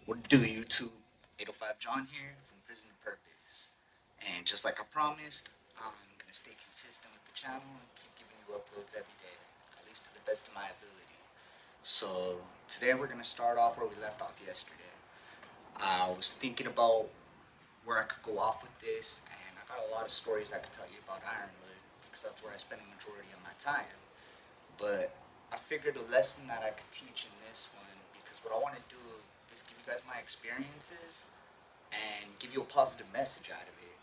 What do YouTube? 805 John here from Prison to Purpose. And just like I promised, I'm going to stay consistent with the channel and keep giving you uploads every day, at least to the best of my ability. So today we're going to start off where we left off yesterday. I was thinking about where I could go off with this, and I got a lot of stories I could tell you about Ironwood because that's where I spend the majority of my time. But I figured a lesson that I could teach in this one because what I want to do is give you guys my experiences and give you a positive message out of it.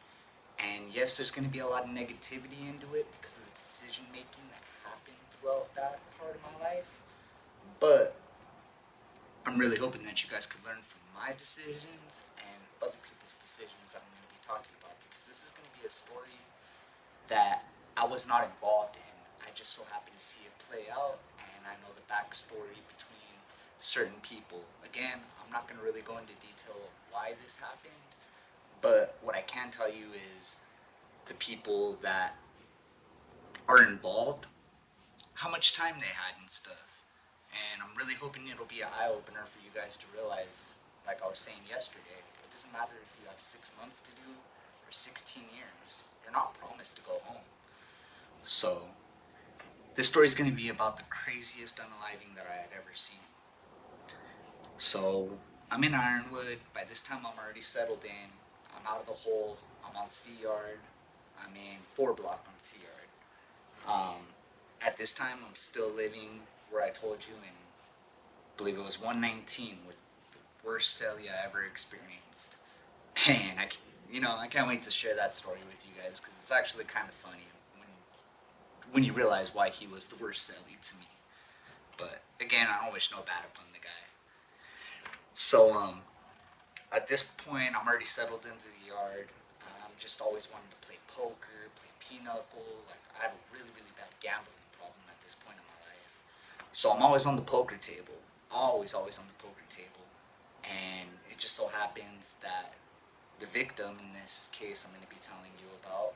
And yes, there's going to be a lot of negativity into it because of the decision making that happened throughout that part of my life. But I'm really hoping that you guys could learn from my decisions and other people's decisions that I'm going to be talking about because this is going to be a story that I was not involved in. I just so happened to see it play out, and I know the backstory between certain people. Again, I'm not going to really go into detail of why this happened, but what I can tell you is the people that are involved, how much time they had and stuff. And I'm really hoping it'll be an eye opener for you guys to realize, like I was saying yesterday, it doesn't matter if you have 6 months to do or 16 years. You're not promised to go home. So, this story is going to be about the craziest unaliving that I had ever seen. So, I'm in Ironwood. By this time, I'm already settled in. I'm out of the hole. I'm on C Yard. I'm in 4 block on C Yard. At this time, I'm still living where I told you in, I believe it was 119 with the worst celly I ever experienced. And I can't wait to share that story with you guys because it's actually kind of funny when you realize why he was the worst celly to me. But again, I don't wish no bad upon the guy. So at this point, I'm already settled into the yard. I'm just always wanting to play poker, play pinochle. Like I have a really really bad gambling problem at this point in my life. So I'm always on the poker table, always on the poker table, and it just so happens that the victim in this case I'm going to be telling you about,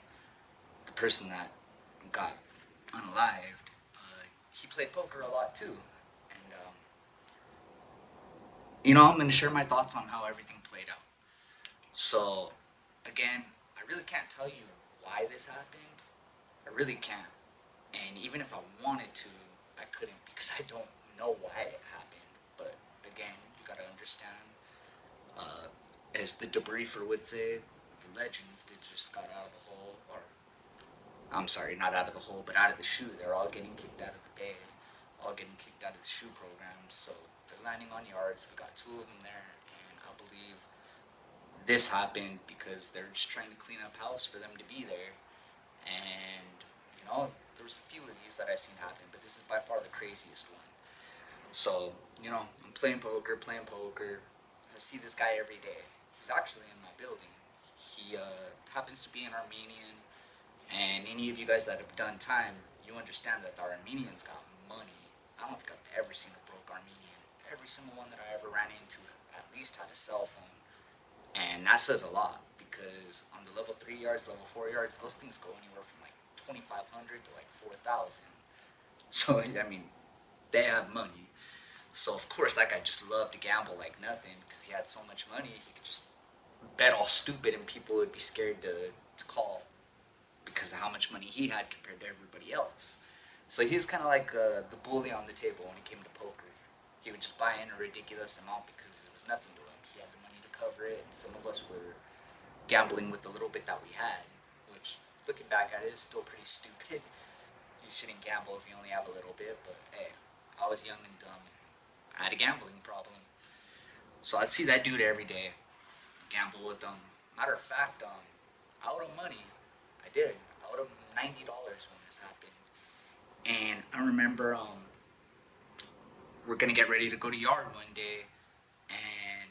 the person that got unalived, he played poker a lot too, and I'm going to share my thoughts on how everything played out. So, again, I really can't tell you why this happened. I really can't. And even if I wanted to, I couldn't because I don't know why it happened. But again, you gotta understand, uh, as the debriefer would say, the legends that just got out of the hole, or I'm sorry, not out of the hole, but out of the shoe. They're all getting kicked out of the bay, all getting kicked out of the shoe program. So they're landing on yards. We got 2 of them there, and I believe this happened because they're just trying to clean up house for them to be there. And there's a few of these that I've seen happen, but this is by far the craziest one. So I'm playing poker, playing poker. I see this guy every day. He's actually in my building. He happens to be an Armenian, and any of you guys that have done time, you understand that the Armenians got money. I don't think I've ever seen a broke Armenian. Every single one that I ever ran into at least had a cell phone. And that says a lot because on the level 3 yards, level 4 yards, those things go anywhere from like 2,500 to like 4,000. So, I mean, they have money. So, of course, that guy just loved to gamble like nothing because he had so much money, he could just bet all stupid and people would be scared to call because of how much money he had compared to everybody else. So he was kind of like the bully on the table when it came to poker. He would just buy in a ridiculous amount because it was nothing to him. He had the money to cover it, and some of us were gambling with the little bit that we had, which, looking back at it, is still pretty stupid. You shouldn't gamble if you only have a little bit, but hey, I was young and dumb, and I had a gambling problem. So I'd see that dude every day, gamble with him. Matter of fact, I owed him money. I did. I owed him $90 when this happened. And I remember we're gonna get ready to go to yard one day, and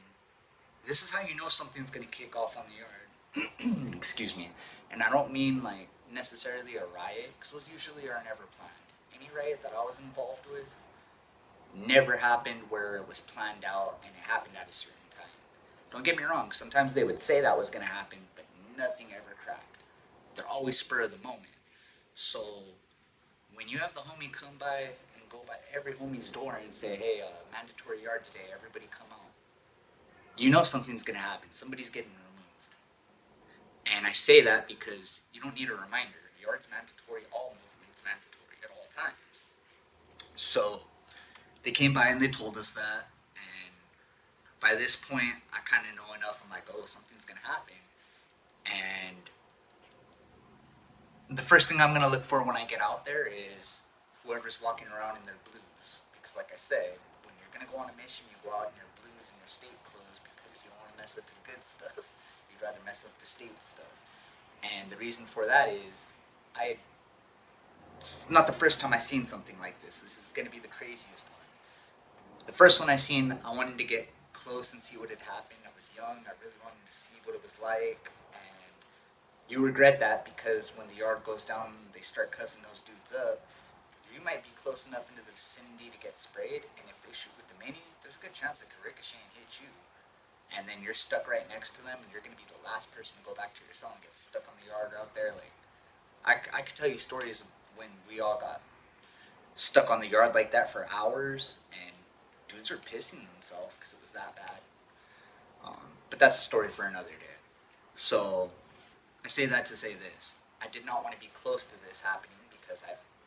this is how you know something's gonna kick off on the yard. Excuse me. And I don't mean like necessarily a riot, because those usually are never planned. Any riot that I was involved with never happened where it was planned out and it happened at a certain time. Don't get me wrong, sometimes they would say that was gonna happen, but nothing ever cracked. They're always spur of the moment. So when you have the homie come by and go by every homie's door and say, hey, mandatory yard today, everybody come out. you know something's gonna happen. Somebody's getting removed. And I say that because you don't need a reminder. Yard's mandatory, all movement's mandatory at all times. So they came by and they told us that, and by this point, I kind of know enough. I'm like, oh, something's gonna happen. And the first thing I'm gonna look for when I get out there is whoever's walking around in their blues, because like I said, when you're gonna go on a mission, you go out in your blues and your state clothes because you don't want to mess up your good stuff. You'd rather mess up the state stuff. And the reason for that is, I it's not the first time I've seen something like this. This is gonna be the craziest one. The first one I seen, I wanted to get close and see what had happened. I was young. I really wanted to see what it was like, and you regret that because when the yard goes down, and they start cuffing those dudes up. You might be close enough into the vicinity to get sprayed, and if they shoot with the mini, there's a good chance it could ricochet and hit you. And then you're stuck right next to them, and you're going to be the last person to go back to your cell and get stuck on the yard out there. Like, I could tell you stories of when we all got stuck on the yard like that for hours, and dudes were pissing themselves because it was that bad. But that's a story for another day. So I say that to say this: I did not want to be close to this happening because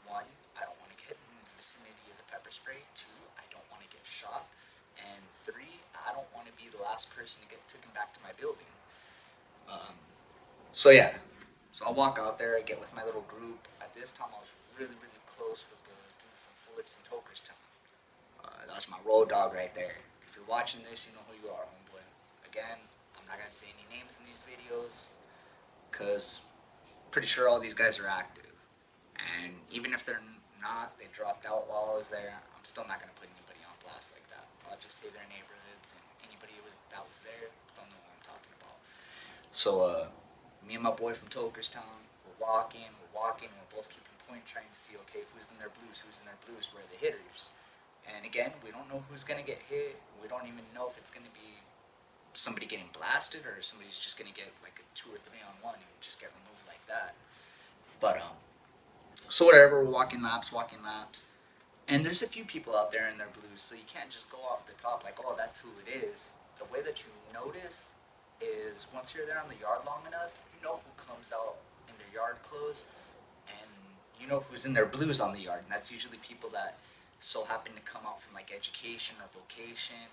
one, I don't want to get in the vicinity of the pepper spray. Two, I don't want to get shot, and three, I don't want to be the last person to get taken back to my building. So yeah, so I'll walk out there. I get with my little group. At this time, I was really, really close with the dude from Phillips and Tokerstown. That's my road dog right there. If you're watching this, you know who you are, homeboy. Again, I'm not gonna say any names in these videos, cause pretty sure all these guys are active. And even if they're not, they dropped out while I was there. I'm still not gonna put anybody on blast like that. I'll just say their neighborhoods, and anybody that was there, they'll know what I'm talking about. So, me and my boy from Tokerstown, we're walking, we're both keeping point, trying to see, okay, who's in their blues, where are the hitters. And again, we don't know who's gonna get hit. We don't even know if it's gonna be somebody getting blasted or somebody's just gonna get like a 2 or 3-on-1 and just get removed like that. But so whatever, we're walking laps, and there's a few people out there in their blues, so you can't just go off the top like, oh, that's who it is. The way that you notice is once you're there on the yard long enough, you know who comes out in their yard clothes, and you know who's in their blues on the yard, and that's usually people that so happen to come out from like education or vocation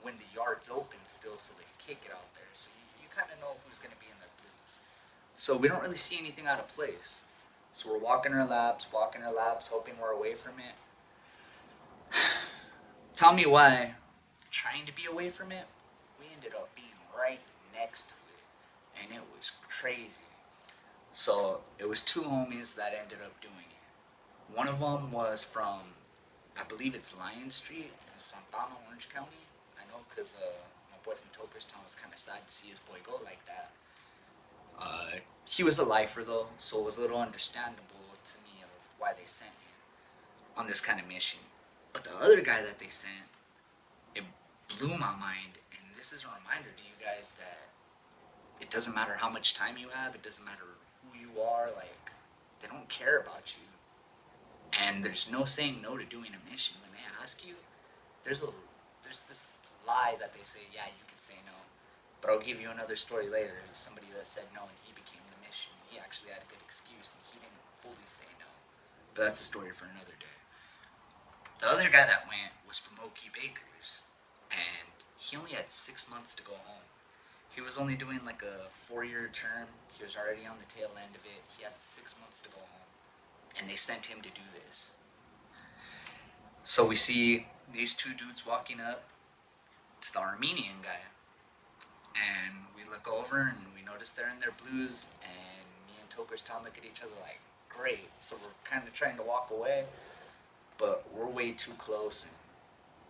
when the yard's open still, so they can kick it out there. So you kind of know who's going to be in their blues. So we don't really see anything out of place. So we're walking our laps, hoping we're away from it. Tell me why, trying to be away from it, we ended up being right next to it. And it was crazy. So it was 2 homies that ended up doing it. One of them was from, I believe it's Lion Street in Santana, Orange County. I know because my boy from Tokerstown was kind of sad to see his boy go like that. He was a lifer though, so it was a little understandable to me of why they sent him on this kind of mission. But the other guy that they sent, it blew my mind, and this is a reminder to you guys that it doesn't matter how much time you have, it doesn't matter who you are, like, they don't care about you. And there's no saying no to doing a mission. When they ask you, there's this lie that they say, yeah, you can say no. But I'll give you another story later. It was somebody that said no and he became the mission. He actually had a good excuse and he didn't fully say no. But that's a story for another day. The other guy that went was from Okie Bakers, and he only had 6 months to go home. He was only doing like a 4-year term. He was already on the tail end of it. He had 6 months to go home, and they sent him to do this. So we see these 2 dudes walking up to the Armenian guy, and we look over and we notice they're in their blues, and me and Tokerstown look at each other like, great. So we're kind of trying to walk away, but we're way too close, and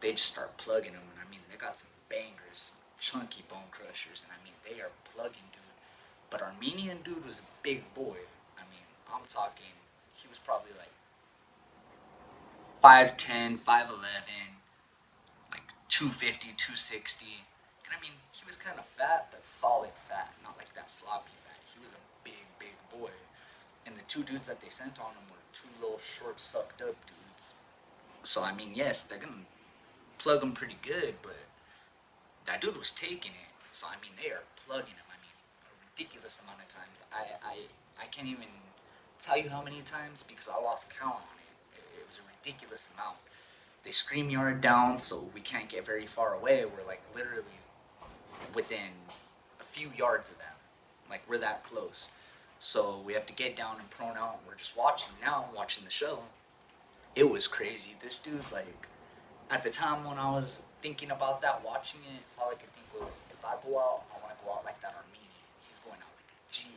they just start plugging them. And I mean, they got some bangers, chunky bone crushers, and I mean, they are plugging, dude. But Armenian dude was a big boy. I mean, I'm talking, he was probably like 5'10", 5'11", like 250, 260. And I mean, he was kind of fat, but solid fat, not like that sloppy fat. He was a big, big boy. And the 2 dudes that they sent on him were 2 little short, sucked up dudes. So I mean, yes, they're gonna plug him pretty good, but that dude was taking it. So I mean, they are plugging him. I mean, a ridiculous amount of times. I can't even tell you how many times because I lost count on it. It was a ridiculous amount. They scream yard down, so we can't get very far away. We're like literally within a few yards of them. Like we're that close. So we have to get down and prone out. And we're just watching now, watching the show. It was crazy. This dude, like, at the time when I was thinking about that, watching it, all I could think was, if I go out, I want to go out like that Armenian. He's going out like a G.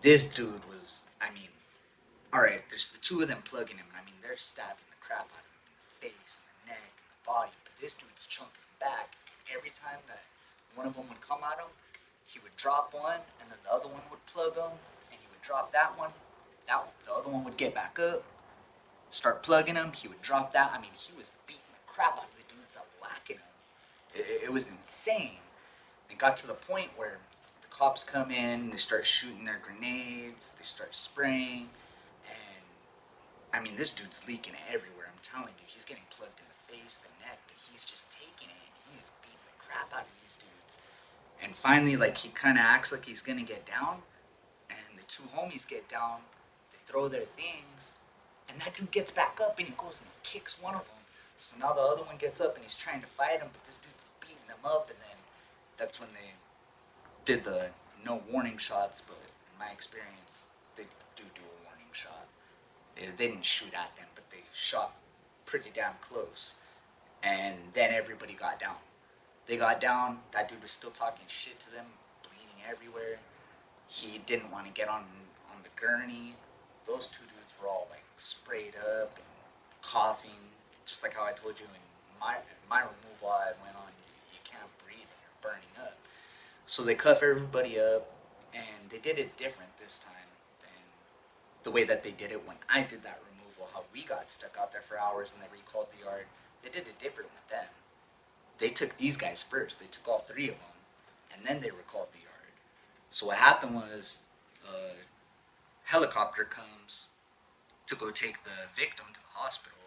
This dude was, I mean, all right, there's the two of them plugging him, and I mean, they're stabbing the crap out of him in the face, and the neck, and the body, but this dude's chunking him back, and every time that one of them would come at him, he would drop one, and then the other one would plug him, and he would drop that one, the other one would get back up, start plugging him, he would drop that. I mean, he was beating the crap out of the dudes that were whacking him. It was insane. It got to the point where the cops come in, they start shooting their grenades, they start spraying, and I mean, this dude's leaking everywhere. I'm telling you, he's getting plugged in the face, the neck, but he's just taking it, and he is beating the crap out of these dudes. And finally, like, he kind of acts like he's gonna get down, and the two homies get down, they throw their things, and that dude gets back up and he goes and kicks one of them. So now the other one gets up and he's trying to fight him, but this dude's beating them up. And then that's when they did the no warning shots. But in my experience, they do a warning shot. They didn't shoot at them, but they shot pretty damn close. And then everybody got down. They got down. That dude was still talking shit to them, bleeding everywhere. He didn't want to get on the gurney. Those two dudes were all like sprayed up and coughing, just like how I told you in my removal I went on. You can't breathe and you're burning up. So they cuff everybody up, and they did it different this time than the way that they did it when I did that removal. How we got stuck out there for hours and they recalled the yard. They did it different with them. They took these guys first. They took all three of them, and then they recalled the yard. So what happened was a helicopter comes to go take the victim to the hospital.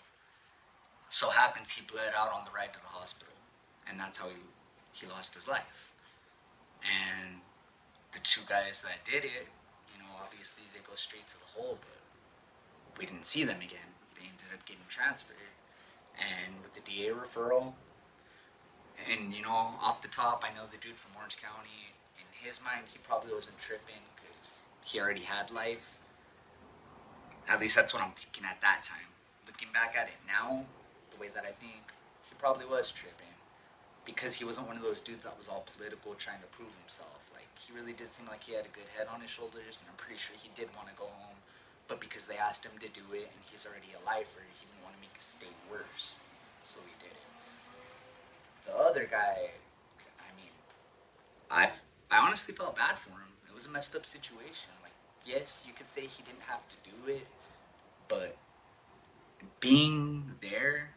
So happens he bled out on the ride to the hospital, and that's how he lost his life. And the two guys that did it, obviously they go straight to the hole, but we didn't see them again. They ended up getting transferred, and with the DA referral, and off the top, I know the dude from Orange County. In his mind, he probably wasn't tripping because he already had life. At least that's what I'm thinking at that time. Looking back at it now, the way that I think, he probably was tripping. Because he wasn't one of those dudes that was all political trying to prove himself. Like, he really did seem like he had a good head on his shoulders, and I'm pretty sure he did want to go home. But because they asked him to do it, and he's already a lifer, he didn't want to make his state worse. So he did it. The other guy, I mean, I honestly felt bad for him. It was a messed up situation. Like, yes, you could say he didn't have to do it, but being there,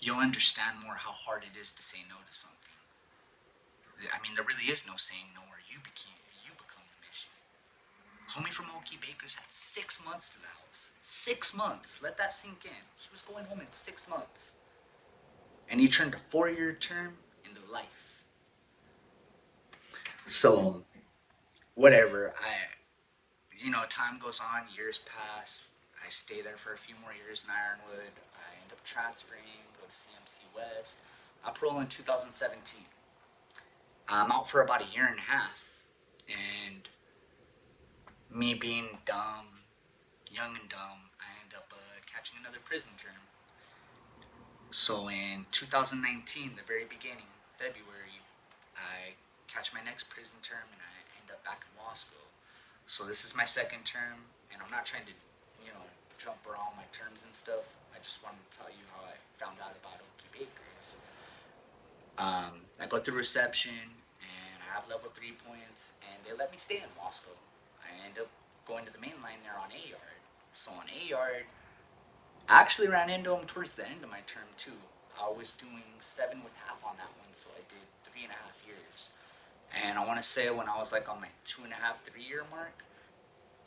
you'll understand more how hard it is to say no to something. I mean, there really is no saying no, or you become the mission. Homie from Okie Bakers had 6 months to the house. 6 months. Let that sink in. He was going home in 6 months. And he turned a 4-year term into life. So, whatever. Time goes on, years pass. I stay there for a few more years in Ironwood. I end up transferring, go to CMC West. I parole in 2017. I'm out for about a year and a half. And me being dumb, young and dumb, I end up catching another prison term. So in 2019, the very beginning, February, I catch my next prison term and I end up back in law school. So this is my second term, and I'm not trying to, jump around my terms and stuff. I just wanted to tell you how I found out about Okie Bakers. I go through reception, and I have level 3 points, and they let me stay in law school. I end up going to the main line there on A yard. So on A yard, I actually ran into him towards the end of my term too. I was doing 7 with half on that one, so I did 3.5 years. And I want to say when I was like on my 2.5, 3-year mark,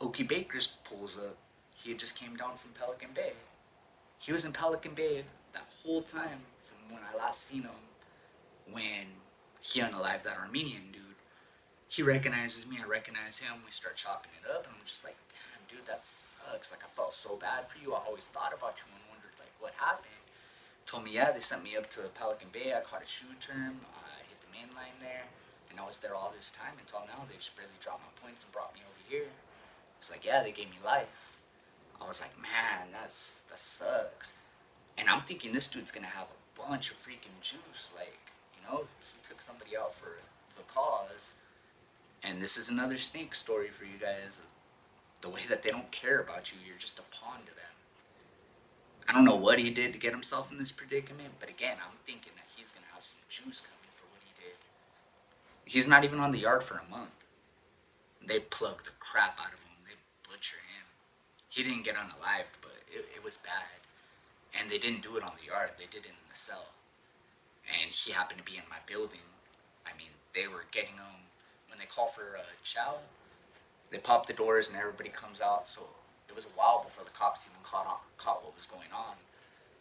Okie Bakers pulls up. He just came down from Pelican Bay. He was in Pelican Bay that whole time from when I last seen him when he unalived that Armenian dude. He recognizes me, I recognize him, we start chopping it up, and I'm just like, damn, dude, that sucks. Like, I felt so bad for you. I always thought about you and wondered, like, what happened? Told me, yeah, they sent me up to Pelican Bay. I caught a shoe term. I hit the main line there, and I was there all this time until now. They just barely dropped my points and brought me over here. It's like, yeah, they gave me life. I was like, man, that sucks. And I'm thinking this dude's gonna have a bunch of freaking juice. Like, he took somebody out for the cause. And this is another snake story for you guys. The way that they don't care about you, you're just a pawn to them. I don't know what he did to get himself in this predicament, but again, I'm thinking that he's gonna have some juice coming for what he did. He's not even on the yard for a month. They plugged the crap out of him. They butcher him. He didn't get unalived, but it was bad. And they didn't do it on the yard. They did it in the cell. And he happened to be in my building. I mean, they were getting him when they call for chow. They pop the doors and everybody comes out. So it was a while before the cops even caught what was going on.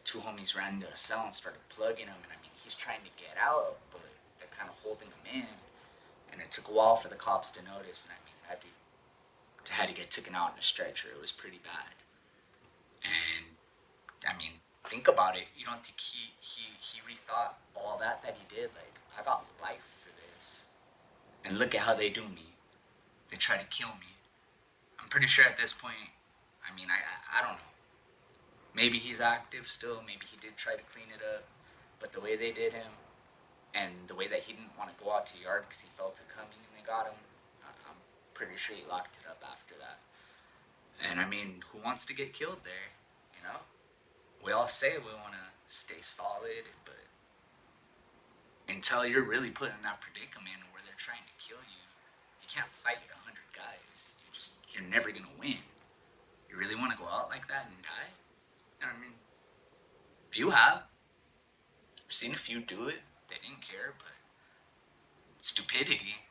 Two homies ran into a cell and started plugging him. And I mean, he's trying to get out, but they're kind of holding him in. And it took a while for the cops to notice. And I mean, that dude had to get taken out in a stretcher. It was pretty bad. And I mean, think about it. You don't think he rethought all that he did? Like, I got life for this. And look at how they do me. They try to kill me. I'm pretty sure at this point, I mean, I don't know. Maybe he's active still. Maybe he did try to clean it up. But the way they did him, and the way that he didn't want to go out to the yard because he felt it coming and they got him, I'm pretty sure he locked it up after that. And I mean, who wants to get killed there? We all say we want to stay solid, but until you're really put in that predicament where they're trying to kill you, you can't fight 100 guys. You're never gonna win. You really want to go out like that and die? I mean, if you have, I've seen a few do it. They didn't care, but it's stupidity.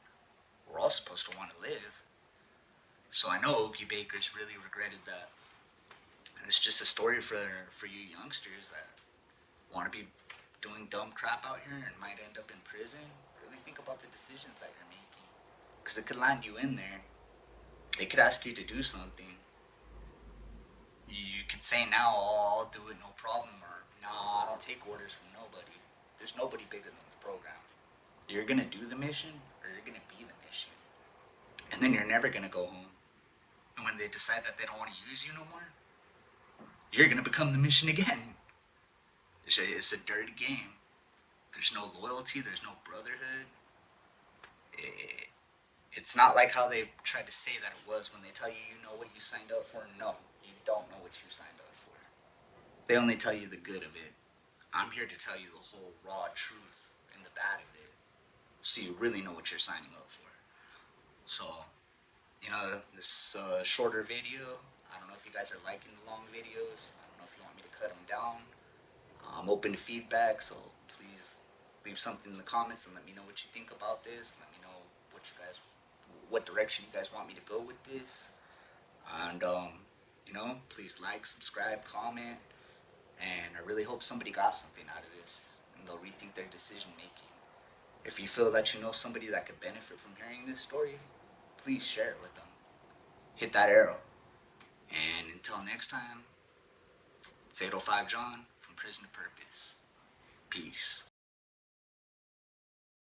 We're all supposed to want to live. So I know Okie Bakers really regretted that. And it's just a story for you youngsters that want to be doing dumb crap out here and might end up in prison. Really think about the decisions that you're making, because it could land you in there. They could ask you to do something. You could say now, oh, I'll do it, no problem, or no, I don't take orders from nobody. There's nobody bigger than the program. You're gonna do the mission, or you're gonna be the mission. And then you're never gonna go home. And when they decide that they don't want to use you no more, you're gonna become the mission again. It's a dirty game. There's no loyalty, there's no brotherhood. It's not like how they tried to say that it was when they tell you you know what you signed up for. No, you don't know what you signed up for. They only tell you the good of it. I'm here to tell you the whole raw truth and the bad of it, so you really know what you're signing up for. So, this shorter video, I don't know if you guys are liking the long videos. I don't know if you want me to cut them down. I'm open to feedback, so please leave something in the comments and let me know what you think about this. Let me know what direction you guys want me to go with this. And, please like, subscribe, comment. And I really hope somebody got something out of this and they'll rethink their decision making. If you feel that you know somebody that could benefit from hearing this story, please share it with them. Hit that arrow. And until next time, it's 805 John from Prison to Purpose. Peace.